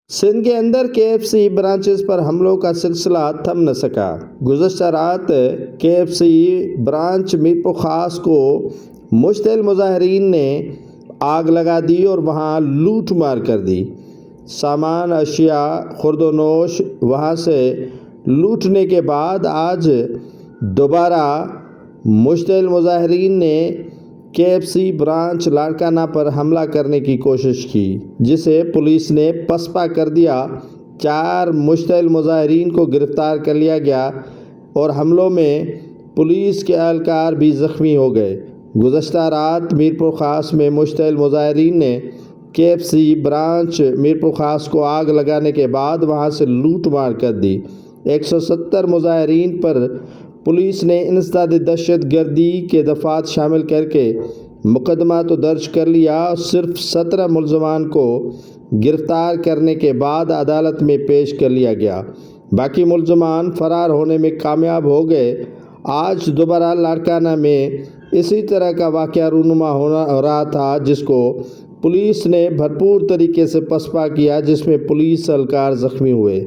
سندھ کے اندر KFC branches پر حملوں کا سلسلہ تھم نہ سکا۔ گزشتہ رات KFC برانچ میرپور خاص کو مشتعل مظاہرین نے آگ لگا دی اور وہاں لوٹ مار کر دی۔ سامان، اشیاء، خورد و نوش وہاں سے لوٹنے کے بعد آج دوبارہ مشتعل مظاہرین نے KFC برانچ لاڑکانہ پر حملہ کرنے کی کوشش کی، جسے پولیس نے پسپا کر دیا۔ 4 مشتعل مظاہرین کو گرفتار کر لیا گیا اور حملوں میں پولیس کے اہلکار بھی زخمی ہو گئے۔ گزشتہ رات میرپور خاص میں مشتعل مظاہرین نے KFC برانچ میرپور خاص کو آگ لگانے کے بعد وہاں سے لوٹ مار کر دی۔ 170 مظاہرین پر پولیس نے انسداد دہشت گردی کے دفعات شامل کر کے مقدمہ تو درج کر لیا اور صرف 17 ملزمان کو گرفتار کرنے کے بعد عدالت میں پیش کر لیا گیا۔ باقی ملزمان فرار ہونے میں کامیاب ہو گئے۔ آج دوبارہ لاڑکانہ میں اسی طرح کا واقعہ رونما ہو رہا تھا، جس کو پولیس نے بھرپور طریقے سے پسپا کیا، جس میں پولیس اہلکار زخمی ہوئے۔